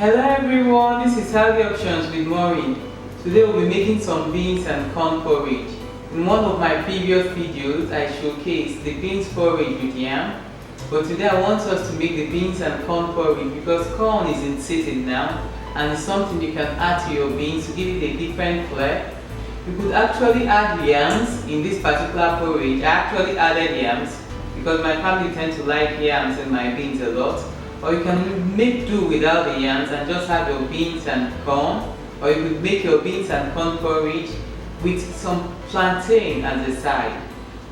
Hello everyone, this is Healthy Options with Maureen. Today we'll be making some beans and corn porridge. In one of my previous videos, I showcased the beans porridge with yam. But today I want us to make the beans and corn porridge because corn is in season now and it's something you can add to your beans to give it a different flair. You could actually add yams in this particular porridge. I actually added yams because my family tend to like yams in my beans a lot. Or you can make do without the yams and just have your beans and corn. Or you could make your beans and corn porridge with some plantain as a side.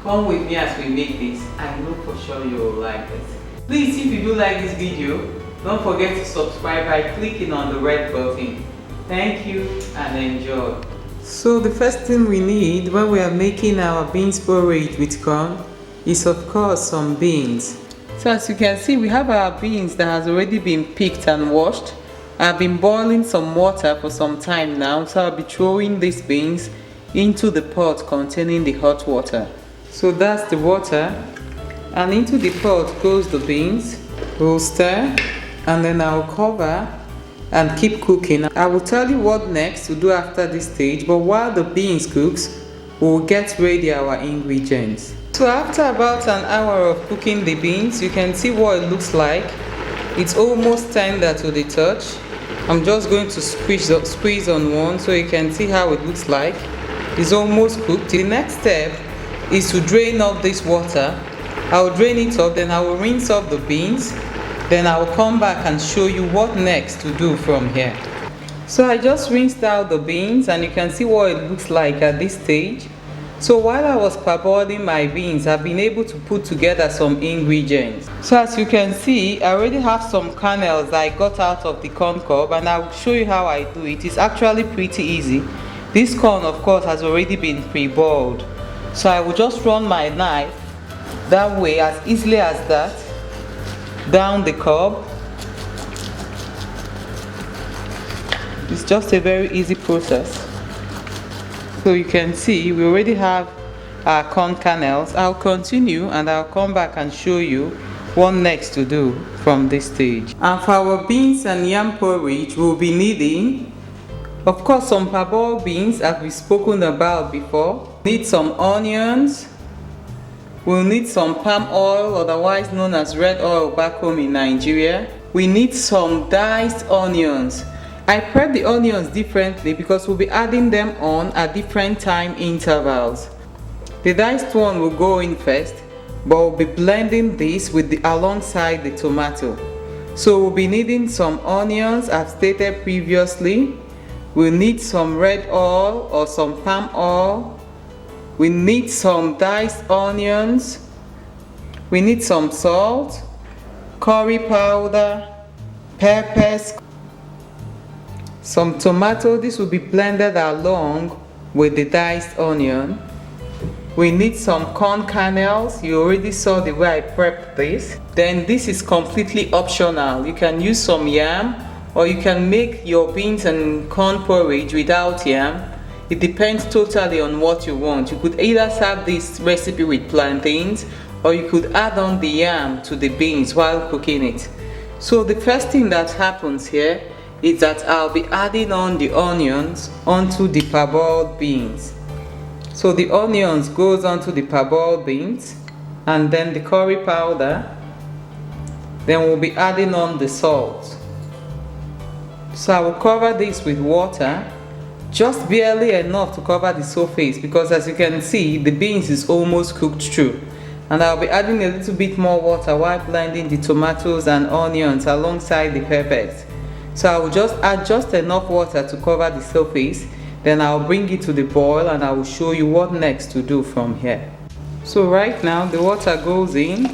Come with me as we make this. I know for sure you will like it. Please, if you do like this video, don't forget to subscribe by clicking on the red button. Thank you and enjoy. So the first thing we need when we are making our beans porridge with corn is of course some beans. So as you can see, we have our beans that has already been picked and washed. I've been boiling some water for some time now, so I'll be throwing these beans into the pot containing the hot water. So that's the water, and into the pot goes the beans. We'll stir and then I'll cover and keep cooking. I will tell you what next to do after this stage, but while the beans cooks, we'll get ready our ingredients. So after about an hour of cooking the beans, you can see what it looks like. It's almost tender to the touch. I'm just going to squeeze on one so you can see how it looks like. It's almost cooked. The next step is to drain off this water. I'll drain it off, then I will rinse off the beans. Then I will come back and show you what next to do from here. So I just rinsed out the beans and you can see what it looks like at this stage. So while I was parboiling my beans, I've been able to put together some ingredients. So as you can see, I already have some kernels that I got out of the corn cob, and I'll show you how I do it. It's actually pretty easy. This corn, of course, has already been pre-boiled. So I will just run my knife that way, as easily as that, down the cob. It's just a very easy process. So you can see we already have our corn kernels. I'll continue and I'll come back and show you what next to do from this stage. And for our beans and yam porridge, we'll be needing, of course, some parboiled beans as we've spoken about before. Need some onions. We'll need some palm oil, otherwise known as red oil back home in Nigeria. We need some diced onions. I prep the onions differently because we'll be adding them on at different time intervals. The diced one will go in first, but we'll be blending this with alongside the tomato. So we'll be needing some onions, as stated previously. We'll need some red oil or some palm oil. We need some diced onions. We need some salt, curry powder, peppers, some tomato. This will be blended along with the diced onion. We need some corn kernels. You already saw the way I prepped this. Then this is completely optional. You can use some yam, or you can make your beans and corn porridge without yam. It depends totally on what you want. You could either serve this recipe with plantains, or you could add on the yam to the beans while cooking it. So the first thing that happens here is that I'll be adding on the onions onto the parboiled beans. So the onions goes onto the parboiled beans, and then the curry powder. Then we'll be adding on the salt. So I will cover this with water, just barely enough to cover the surface, because as you can see, the beans is almost cooked through. And I'll be adding a little bit more water while blending the tomatoes and onions alongside the peppers. So I will just add just enough water to cover the surface. Then I'll bring it to the boil and I will show you what next to do from here. So right now the water goes in.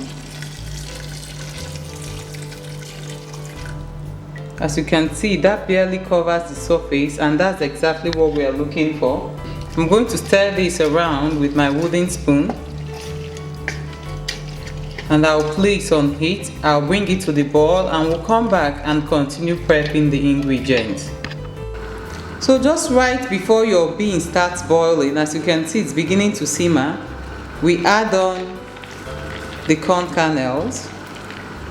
As you can see, that barely covers the surface, and that's exactly what we are looking for. I'm going to stir this around with my wooden spoon. And I'll place on heat. I'll bring it to the boil and we'll come back and continue prepping the ingredients. So just right before your bean starts boiling, as you can see, it's beginning to simmer. We add on the corn kernels.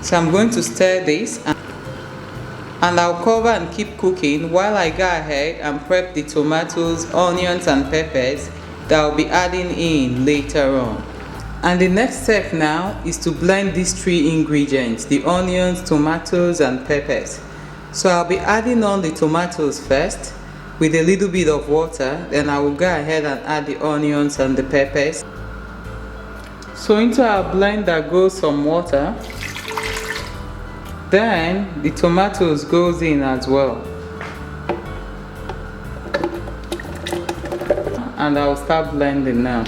So I'm going to stir this and I'll cover and keep cooking while I go ahead and prep the tomatoes, onions and peppers that I'll be adding in later on. And the next step now is to blend these three ingredients, the onions, tomatoes and peppers. So I'll be adding on the tomatoes first with a little bit of water, then I will go ahead and add the onions and the peppers. So into our blender goes some water, then the tomatoes goes in as well, and I'll start blending now.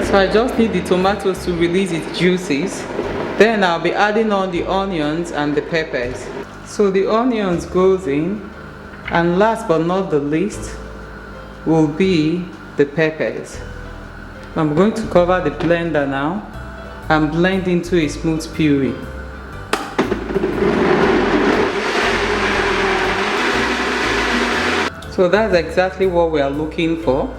So I just need the tomatoes to release its juices, then I'll be adding on the onions and the peppers. So the onions goes in, and last but not the least will be the peppers. I'm going to cover the blender now and blend into a smooth puree. So that's exactly what we are looking for.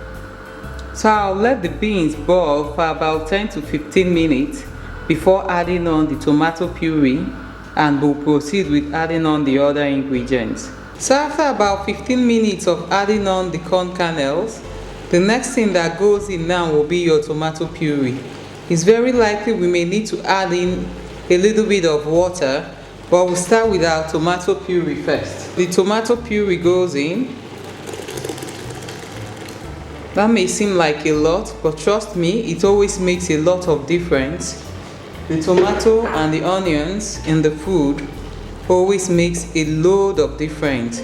So I'll let the beans boil for about 10 to 15 minutes before adding on the tomato puree, and we'll proceed with adding on the other ingredients. So after about 15 minutes of adding on the corn kernels, the next thing that goes in now will be your tomato puree. It's very likely we may need to add in a little bit of water, but we'll start with our tomato puree first. The tomato puree goes in. That may seem like a lot, but trust me, it always makes a lot of difference. The tomato and the onions in the food always makes a load of difference.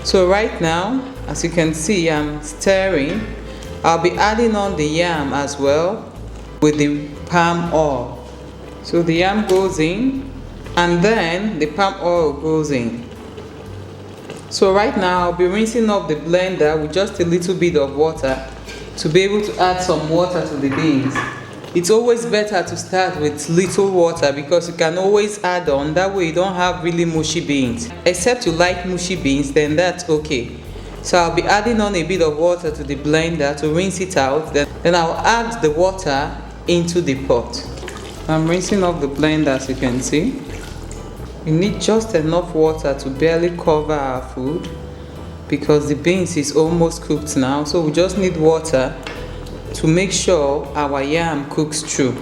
So right now, as you can see, I'm stirring. I'll be adding on the yam as well with the palm oil. So the yam goes in, and then the palm oil goes in. So right now I'll be rinsing off the blender with just a little bit of water to be able to add some water to the beans. It's always better to start with little water because you can always add on, that way you don't have really mushy beans. Except you like mushy beans, then that's okay. So I'll be adding on a bit of water to the blender to rinse it out, then I'll add the water into the pot. I'm rinsing off the blender, as you can see. We need just enough water to barely cover our food because the beans is almost cooked now, so we just need water to make sure our yam cooks through.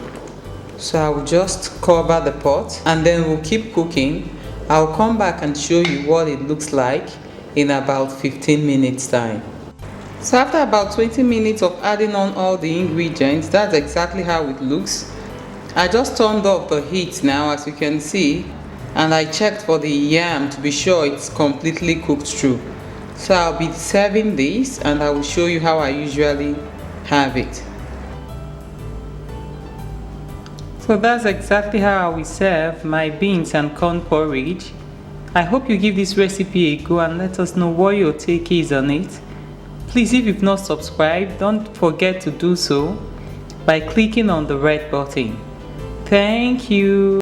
So I'll just cover the pot and then we'll keep cooking. I'll come back and show you what it looks like in about 15 minutes time. So after about 20 minutes of adding on all the ingredients, that's exactly how it looks. I just turned off the heat now, as you can see, and I checked for the yam to be sure it's completely cooked through. So I'll be serving this and I will show you how I usually have it. So that's exactly how I will serve my beans and corn porridge. I hope you give this recipe a go and let us know what your take is on it. Please, if you've not subscribed, don't forget to do so by clicking on the red button. Thank you.